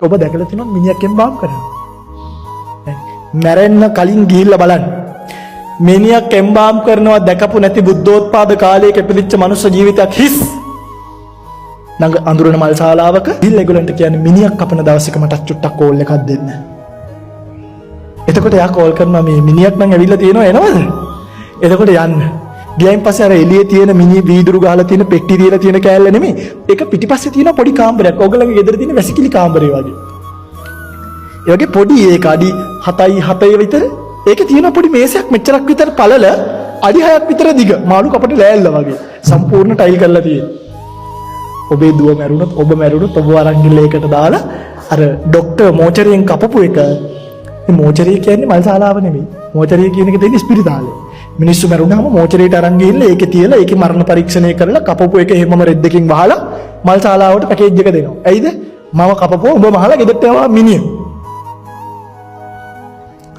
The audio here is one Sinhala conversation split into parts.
ඔබ දැකලා තියෙනවද මිනිහක් එම්බාම් කරනවා? මැරෙන්න කලින් ගිහිල්ලා බලන්න. මිනිහක් එම්බාම් කරනවා දැකපු නැති බුද්ධෝත්පාද කාලයක ඉපදිච්ච මනුස්ස ජීවිතයක් හිස්. නංග අඳුරන මල් ශාලාවක ගිහිල්ලා ඒගොල්ලන්ට කියන්නේ මිනිහක් කපන දවසක මට චුට්ටක් කෝල් එකක් දෙන්න. එතකොට යා කෝල් කරනවා මේ මිනිහක් නම් ඇවිල්ලා තියෙනවා එනවද? එතකොට යන්න. ගියයින් පස්සේ අර එළියේ තියෙන මිනි වීදුරු ගහලා තියෙන පෙට්ටි තියලා තියෙන කෑල්ල නෙමෙයි. ඒක පිටිපස්සේ තියෙන පොඩි කාමරයක්. ඕගොල්ලන්ගේ ගෙදර තියෙන වැසිකිලි කාමරය වගේ. ඒ වගේ පොඩි ඒක අඩි 7යි විතර. ඒකේ තියෙන පොඩි මේසයක් මෙච්චරක් විතර පළල අඩි 6ක් විතර දිග. මාළු කපට ලෑල්ල වගේ. සම්පූර්ණ ටයිල් කරලා තියෙනවා. ඔබේ දුව මැරුණොත් ඔබ මැරුණොත් ඔබ අරන් ගිහලා ඒකට දාලා අර ડોක්ටර් මෝචරියෙන් කපපු එක. මේ මෝචරිය කියන්නේ මල් ශාලාව නෙමෙයි. මෝචරිය කියන එක දෙන්නේ ස්පිරිතාලේ. මිනිස්සු මැරුණාම මෝචරියට අරන් ගිහිල්ලා ඒකේ තියලා ඒකේ මරණ පරීක්ෂණය කරලා කපපු එක එහෙමම රෙද්දකින් වහලා මල් ශාලාවට පැකේජ් එක දෙනවා. ඇයිද? මම කපපුවා ඔබ මහලා ගෙදරට ආවා මිනිහ.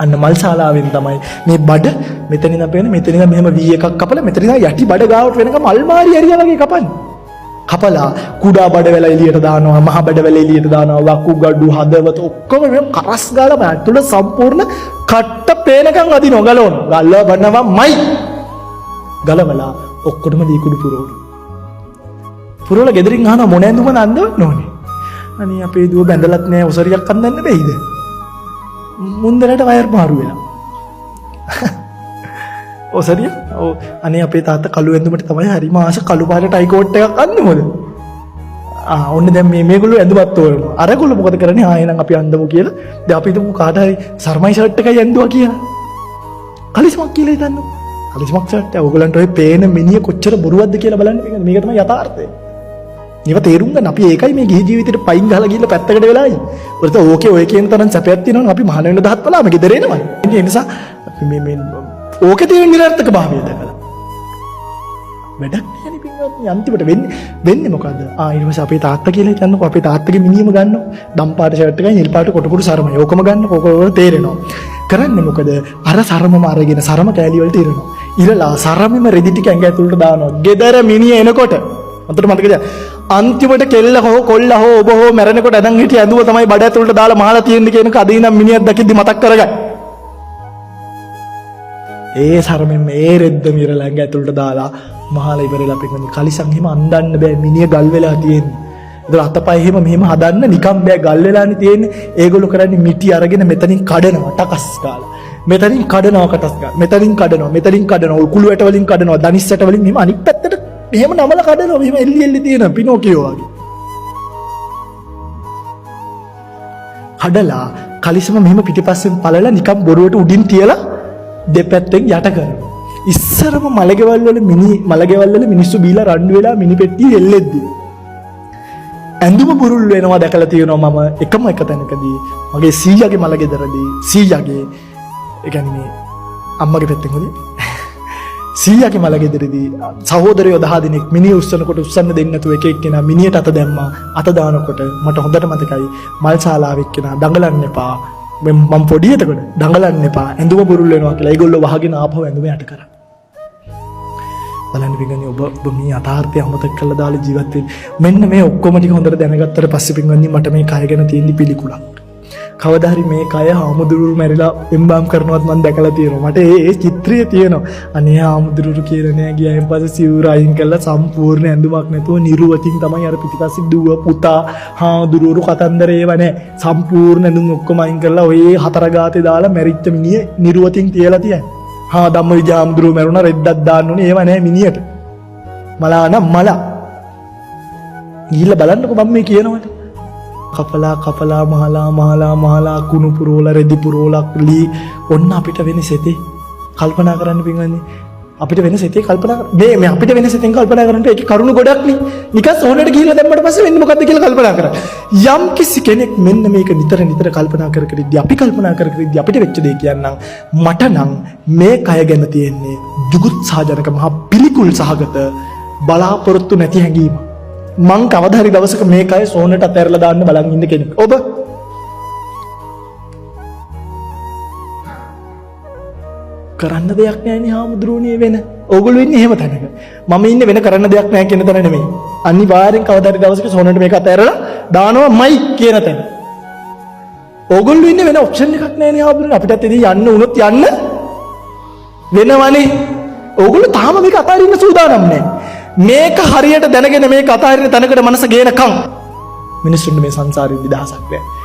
අන්න මල් ශාලාවෙන් තමයි මේ බඩ මෙතනින් අපේන මෙතනින් මෙහෙම V එකක් කපලා මෙතනින් යටි බඩ ගාවට වෙනකම් අල්මාරි ඇරියා වගේ කපන්නේ. කපලා කුඩා බඩවැල එළියට දානවා, මහ බඩවැල එළියට දානවා, වකුගඩු හදවත ඔක්කොම මේ කරස් ගාලා ඇතුළ සම්පූර්ණ කට්ට පේනකම් අදිනවා ගලවනවා. ගලවනවාමයි. ගලවලා ඔක්කොටම දී කුඩු පුරවනවා. පුරවලා ගෙදරින් අහනවා මොන ඇඳුම නන්දවන්න ඕනේ. අනේ අපේ දුව බැඳලත් නෑ උසරියක් අඳින්න බැයිද? මුන්දරට වයර් මාරු වෙලා. ඔසරිය අනේ අපේ තාත්තා කළු ඇඳුමට තමයි හරිම ආස කළු පාට ටයි කෝට් එකක් අන්නේ මොකද? ඔන්න දැන් මේගොල්ලෝ ඇඳුමත් තෝරනවා. අරගොල්ලෝ මොකද කරන්නේ? එහෙනම් අපි අඳමු කියලා. දැන් අපි හිතමු කාට හරි සර්මයි ෂර්ට් එකයි ඇඳුවා කියලා. කලිසමක් කියලා හිතන්නකො. කලිසමක් ෂර්ට් එක ඕගොල්ලන්ට ඔය පේන මිනිහ කොච්චර බොරුවක්ද කියලා බලන්න. මේක තමයි යථාර්ථය. මේව තේරුම් ගන්න අපි ඒකයි මේ ගිහි ජීවිතේට පයින් ගහලා ගිහලා පැත්තකට වෙලා ඉන්නේ. ඔරත ඕකේ ඔය කියන තරම් සැපයක් තියෙනවා අපි මහාන වෙන දහත් බලාම ගෙදර එනවා. ඒ නිසා අපි මේ ඕකේ තියෙන නිරර්ථක භාවය දැකලා වැඩක් නැහැ නේ පින්වත්නි. අන්තිමට වෙන්නේ මොකද්ද? ඊට පස්සේ අපේ තාත්තා කියලා හිතන්නකො අපේ තාත්තගේ මිනිහම ගන්නවා. දම් පාට ෂර්ට් එකයි නිල් පාට කොටපුරු සරමයි. ඕකම ගන්න ඕක තේරෙනවා. කරන්නේ මොකද? අර සරමම අරගෙන සරම කෑලි වලට ඉරනවා. ඉරලා සරමෙම රෙදි ටික ඇඟ ඇතුළට දානවා. ගෙදර මිනිහ එනකොට අන්තිමට මතකද? අන්තිමට කෙල්ල හෝ කොල්ල හෝ ඔබ හෝ මැරෙනකොට ඇඳන් හිටිය ඇඳුව තමයි බඩ ඇතුළට දාලා මහලා තියෙන්නේ කියනක අද ඉඳන් මිනිහක් දැකිද්දි මතක් කරගන්න. ඒ සරමෙන් මේ රෙද්ද මිරලා ඇඟ ඇතුළට දාලා මහලා ඉවරලා පිටින් කලිසම් එහෙම අන්දන්න බෑ මිනිහ ගල් වෙලා තියෙන්නේ. ඒතර අතපය එහෙම මෙහෙම හදන්න නිකම් බෑ ගල් වෙලානේ තියෙන්නේ. ඒගොල්ලෝ කරන්නේ මිටි අරගෙන මෙතනින් කඩනවා ටකස් ගාලා. මෙතනින් කඩනවා කටස් ගාලා. මෙතනින් කඩනවා උකුළු ඇට වලින් කඩනවා දනිස් ඇට වලින් මෙහෙම අනිත් පැත්තට මෙහෙම නමල කඩනවා මෙහෙම එල්ලි තියෙන පිනෝකියෝ වගේ. කඩලා කලිසම මෙහෙම පිටිපස්සෙන් පළලා නිකම් බොරුවට උඩින් තියලා දෙපැත්තෙන් යට කරනවා. ඉස්සරම මලගෙවල් වල මිනිස්සු බීලා රණ්ඩු වෙලා මිනි පෙට්ටිය එල්ලෙද්දි ඇඳුම බුරුල් වෙනවා දැකලා තියෙනවා මම එකම එක තැනකදී මගේ සීයාගේ මලගෙදරදී සීයාගේ ඒ කියන්නේ අම්මගේ පැත්තෙන් හොදේ සීයාගේ මලගෙදරදී සහෝදරයෝ 10 දෙනෙක් මිනිහ උස්සනකොට උස්සන්න දෙන්නේ නැතුව එක එක්කෙනා මිනිහට අත දැම්මා. අත දානකොට මට හොඳට මතකයි මල් ශාලාවෙ එක්කෙනා දඟලන්න එපා. මම පොඩි එතකොට දඟලන්න එපා. ඇඳුම බුරුල් වෙනවා කියලා ඒගොල්ලෝ වහගෙන ආපහු ඇඳුම යට කරා. බලන්න පින්වත්නි ඔබ මේ යථාර්ථය අමතක කරලා දාලා ජීවත් වෙන්න. මෙන්න මේ ඔක්කොම ටික හොඳට දැනගත්තට පස්සේ පින්වත්නි මට මේ කය ගැන තියෙන පිළිකුලක්. කවදා හරි මේ කය හාමුදුරුවෝ මැරිලා එම්බාම් කරනවත් මම දැකලා තියෙනවා. මට ඒ චිත්‍රය තියෙනවා. අනේ හාමුදුරුවෝ කියලා නෑ ගියායින් පස්සේ සිවුර අයින් කරලා සම්පූර්ණ ඇඳුමක් නැතුව නිරුවතින් තමයි අර පිටිපස්සේ දුව පුතා හාමුදුරුවෝ කතන්දරේ ඒව නෑ. සම්පූර්ණ ඇඳුම් ඔක්කොම අයින් කරලා ඔය හතර ගාතේ දාලා මැරිච්ච මිනිහ නිරුවතින් තියලා තියන්නේ. ධම්මවිජය හාමුදුරුවෝ මැරුණා රෙද්දක් දාන්න ඕනේ ඒව නෑ මිනිහට. මලා නම් මලා. ගිහිල්ලා බලන්නකෝ මම මේ කියනවට. කපලා මහලා කුණු පුරෝලා රෙදි පුරෝලා ලී ඔන්න අපිට වෙන සෙතේ කල්පනා කරන්න පින්වන්නේ අපිට වෙන සෙතේ කල්පනා මේ අපිට වෙන සෙතෙන් කල්පනා කරනට ඒකේ කරුණු ගොඩක් නේ නිකන් සෝනට ගිහිල්ලා දැම්මට පස්සේ වෙන්නේ මොකද්ද කියලා කල්පනා කරා යම් කිසි කෙනෙක් මෙන්න මේක නිතර කල්පනා කර ඉද්දි අපි කල්පනා කර ඉද්දි අපිට වෙච්ච දේ කියන්නම් මට නම් මේ කය ගැන තියෙන්නේ ජුගුත්සහජනක මහ පිළිකුල් සහගත බලාපොරොත්තු නැති හැඟීම මං කවදා හරි දවසක මේ කය සෝනට අතහැරලා දාන්න බලන් ඉන්න කෙනෙක්. ඔබ කරන්න දෙයක් නැහැ නේ හාමුදුරුවනේ වෙන. ඕගොල්ලෝ ඉන්නේ එහෙම තැනක. මම ඉන්නේ වෙන කරන්න දෙයක් නැහැ කියන තැන නෙමෙයි. අනිවාර්යෙන් කවදා හරි දවසක සෝනට මේක අතහැරලා දානවාමයි කියන තැන. ඕගොල්ලෝ ඉන්නේ වෙන ඔප්ෂන් එකක් නැහැ නේ ආබුදුරනේ. අපිටත් ඉතින් යන්න උනොත් යන්න වෙනවනේ. ඕගොල්ලෝ තාම මේක අතාරින්න සූදානම් නැහැ. මේක හරියට දැනගෙන මේක අතාරින්න තැනකට මනස ගේනකම් මිනිස්සුන්ට මේ සංසාරේ නිදහසක් නැහැ.